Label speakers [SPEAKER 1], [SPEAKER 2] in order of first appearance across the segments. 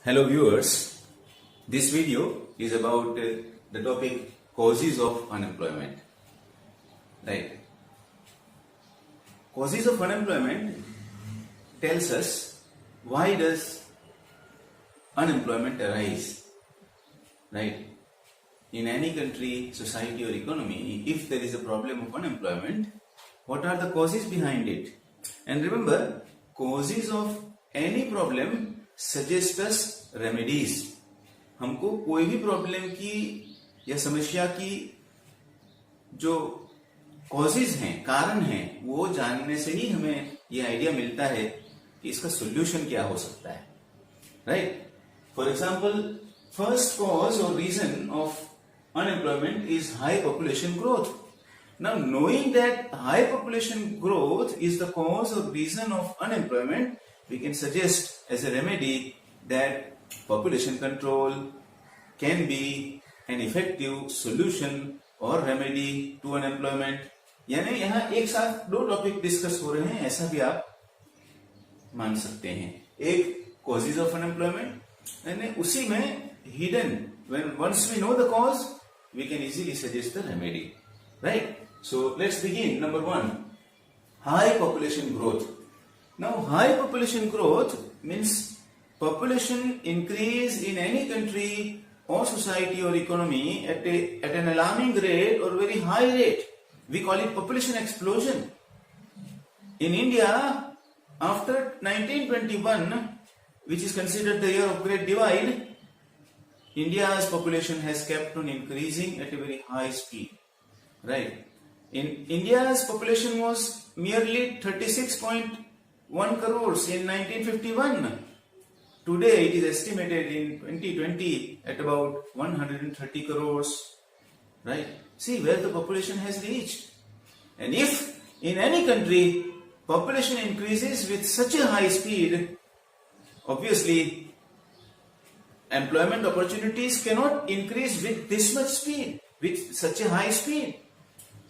[SPEAKER 1] Hello viewers, this video is about the topic causes of unemployment. Right. Causes of unemployment tells us why does unemployment arise. Right. In any country, society or economy, if there is a problem of unemployment, what are the causes behind it? And remember, causes of any problem suggest us remedies. हमको कोई भी problem की या समस्या की जो causes हैं, कारण हैं, वो जानने से ही हमें ये आइडिया मिलता है कि इसका सोल्यूशन क्या हो सकता है. Right. For example, first cause और reason of unemployment is high population growth. Now, knowing that high population growth is the cause or reason of unemployment, we can suggest as a remedy that population control can be an effective solution or remedy to unemployment. यानी यहाँ एक साथ दो topic discuss हो रहे हैं, ऐसा भी आप मान सकते हैं. एक causes of unemployment, यानी उसी में hidden, when once we know the cause, we can easily suggest the remedy. Right? So let's begin. Number one, high population growth. Now, high population growth means population increase in any country or society or economy at an alarming rate or very high rate. We call it population explosion. In India, after 1921, which is considered the year of Great Divide, India's population has kept on increasing at a very high speed. Right? In India's population was merely 36.1 crores in 1951. Today it is estimated in 2020 at about 130 crores. Right? See where the population has reached. And if in any country population increases with such a high speed, obviously employment opportunities cannot increase with this much speed, with such a high speed.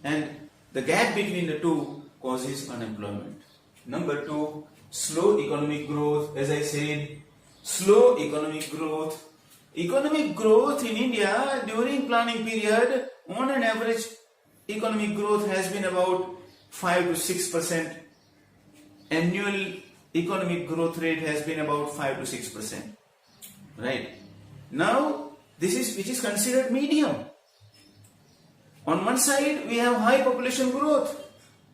[SPEAKER 1] And the gap between the two causes unemployment. Number two, slow economic growth. As I said, slow economic growth. Economic growth in India during planning period, on an average, economic growth has been about 5 to 6%. Annual economic growth rate has been about 5 to 6%. Right. Now, this is which is considered medium. On one side, we have high population growth.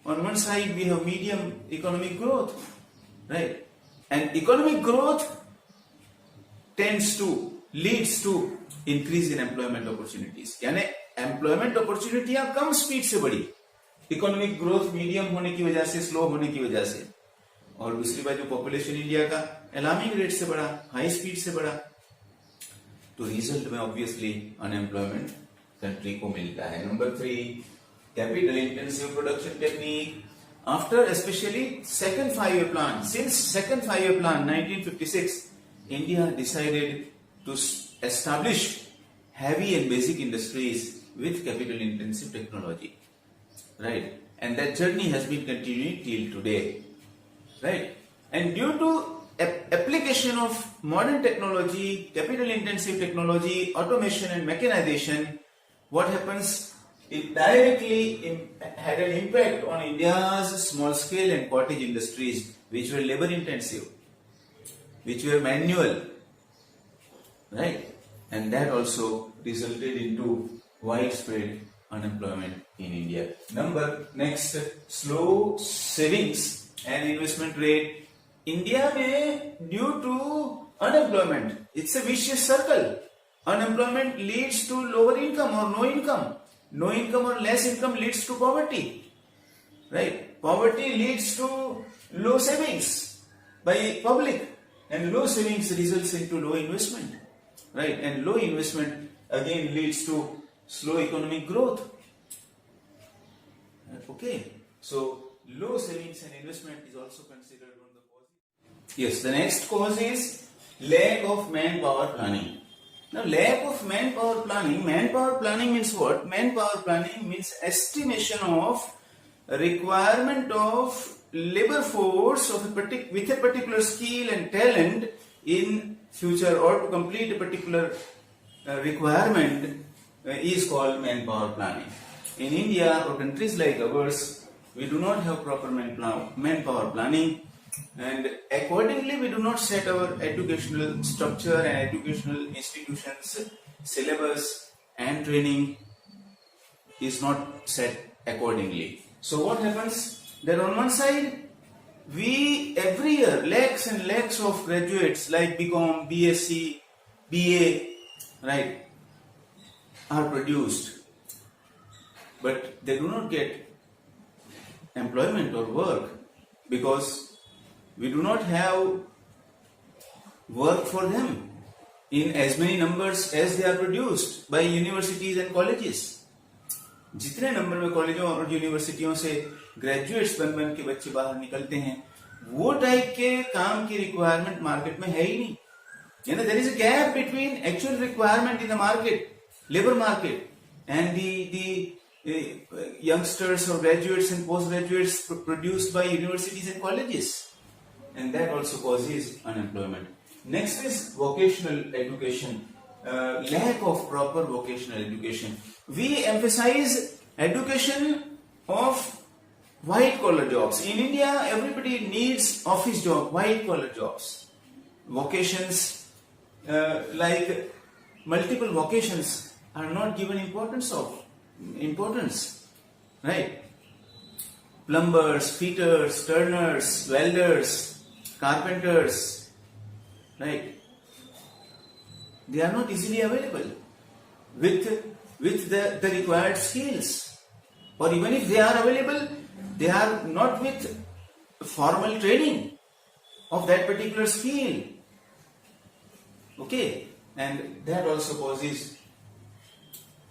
[SPEAKER 1] On one side, we have medium economic growth. Right. And economic growth leads to increase in employment opportunities. यानी employment opportunity कम speed से बढ़ी. Economic growth medium होने की वजह से, slow होने की वजह से, और दूसरी बात जो पॉपुलेशन इंडिया का अलार्मिंग रेट से बढ़ा, हाई स्पीड से बढ़ा, तो रिजल्ट में ऑब्वियसली अनएम्प्लॉयमेंट कंट्री को मिलता है. Number three, capital intensive production technique. After specially second 5-year plan, since second 5-year plan 1956, India decided to establish heavy and basic industries with capital intensive technology. Right? And that journey has been continuing till today. Right? And due to application of modern technology, capital intensive technology, automation and mechanization, what happens? It directly had an impact on India's small scale and cottage industries, which were labor intensive, which were manual. Right? And that also resulted into widespread unemployment in India. Next, slow savings and investment rate. India में due to unemployment, it's a vicious circle. Unemployment leads to lower income or no income. No income or less income leads to poverty. Right? Poverty leads to low savings by public, and low savings results into low investment. Right? And low investment again leads to slow economic growth. Okay. So low savings and investment is also considered one of the causes. Yes, the next cause is lack of manpower planning. Now, lack of manpower planning means what? Manpower planning means estimation of requirement of labor force of with a particular skill and talent in future or to complete a particular requirement is called manpower planning. In India or countries like ours, we do not have proper manpower planning, and accordingly we do not set our educational structure and educational institutions, syllabus and training is not set accordingly. So what happens? That on one side, we every year lakhs and lakhs of graduates like BCom, BSc, BA, right, are produced, but they do not get employment or work because we do not have work for them in as many numbers as they are produced by universities and colleges. जितने number में कॉलेजों और यूनिवर्सिटियों से graduates बन बन के बच्चे बाहर निकलते हैं, वो टाइप के काम की रिक्वायरमेंट मार्केट में है ही नहीं. You know, there is a gap between actual requirement in the market, labor market, and the youngsters or graduates and postgraduates produced by universities and colleges, and that also causes unemployment. Next is vocational education. Lack of proper vocational education. We emphasize education of white collar jobs. In India, everybody needs office job, white collar jobs. Vocations like multiple vocations are not given importance, right? Plumbers, fitters, turners, welders, carpenters, right? They are not easily available with the required skills, or even if they are available, they are not with formal training of that particular skill. Okay, and that also causes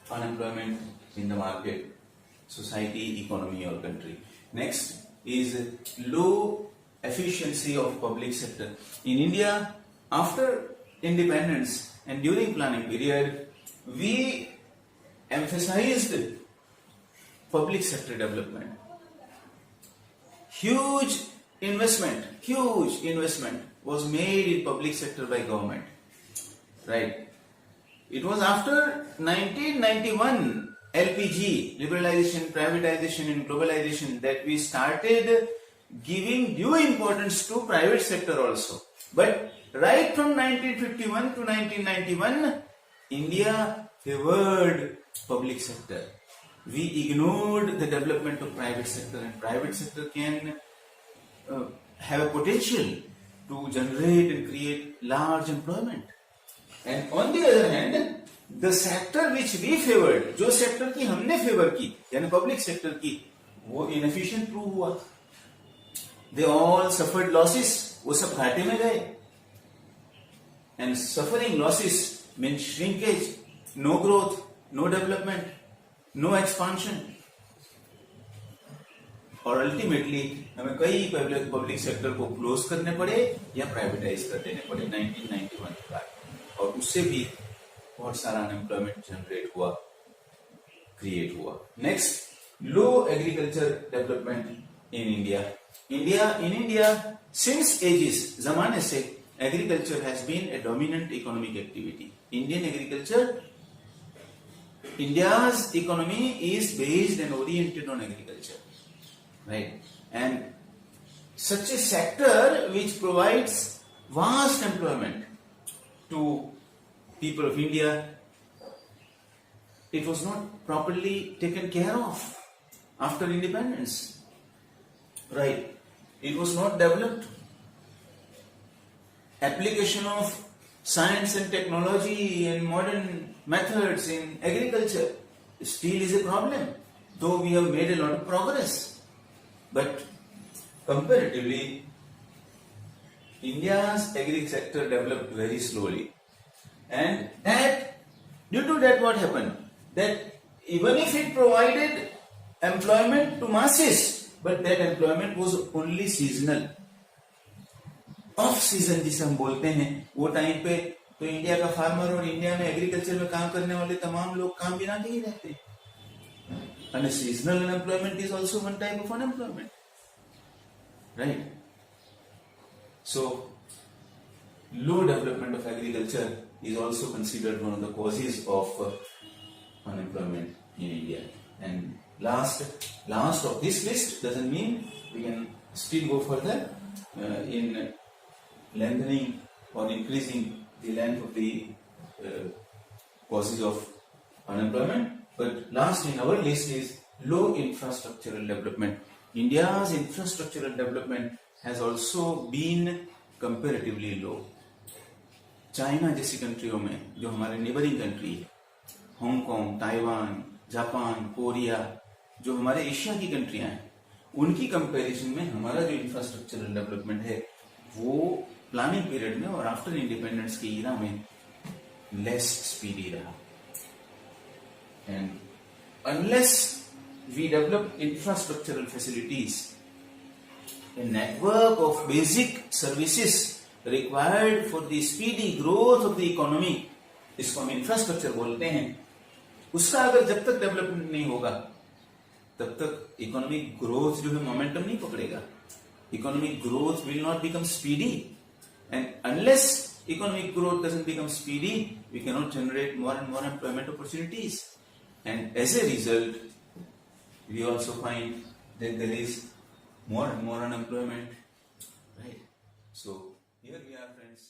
[SPEAKER 1] unemployment in the market, society, economy or country. Next is low efficiency of public sector. In India, after independence and during planning period, we emphasized public sector development. Huge investment was made in public sector by government, right? It was after 1991 LPG, liberalization, privatization and globalization, that we started giving due importance to private sector also. But right from 1951 to 1991, India favored public sector. We ignored the development of private sector, and private sector can have a potential to generate and create large employment. And on the other hand, the sector which we favored, जो sector की हमने favor की, यानी public sector की, वो inefficient prove हुआ. They all suffered losses, वो सब घाटे में गए. And suffering losses means shrinkage, no growth, no development, no expansion. और अल्टीमेटली हमें कई पब्लिक सेक्टर को क्लोज करने पड़े या प्राइवेटाइज कर देने पड़े 1991 के बाद, और उससे भी बहुत सारा अनएम्प्लॉयमेंट जनरेट हुआ, क्रिएट हुआ. Next, low agriculture development in India. In India, since ages, जमाने से agriculture has been a dominant economic activity. India's economy is based and oriented on agriculture, right? And such a sector which provides vast employment to people of India, it was not properly taken care of after independence, right? It was not developed. Application of science and technology and modern methods in agriculture still is a problem, though we have made a lot of progress. But comparatively, India's agri sector developed very slowly. And that, due to that, what happened? That even if it provided employment to masses, but that employment was only seasonal. Off season जिसे हम बोलते हैं, वो time पे तो India का farmer और India में एग्रीकल्चर में काम करने वाले तमाम लोग काम बिना के ही रहते हैं. And seasonal unemployment is also one type of unemployment, right? So low development of agriculture is also considered one of the causes of unemployment in India. And last of this list doesn't mean we can still go further in lengthening or increasing the length of the causes of unemployment. But last in our list is low infrastructural development. India's infrastructural development has also been comparatively low. China जैसी कंट्रियों में, जो हमारे neighbouring country है, Hong Kong, Taiwan, Japan, Korea, जो हमारे Asia की कंट्रियां हैं, उनकी कंपैरिजन में हमारा जो इंफ्रास्ट्रक्चरल डेवलपमेंट है वो प्लानिंग पीरियड में और आफ्टर इंडिपेंडेंस की ईरा में लेस स्पीडी रहा. And unless we develop infrastructural facilities, a network of basic services required for the speedy growth of the economy, इसको हम इंफ्रास्ट्रक्चर बोलते हैं, उसका अगर जब तक डेवलपमेंट नहीं होगा तब तक इकोनॉमिक ग्रोथ जो है मोमेंटम नहीं पकड़ेगा. Economic growth will not become speedy, and unless economic growth doesn't become speedy, we cannot generate more and more employment opportunities, and as a result we also find that there is more and more unemployment, right? So here we are, friends.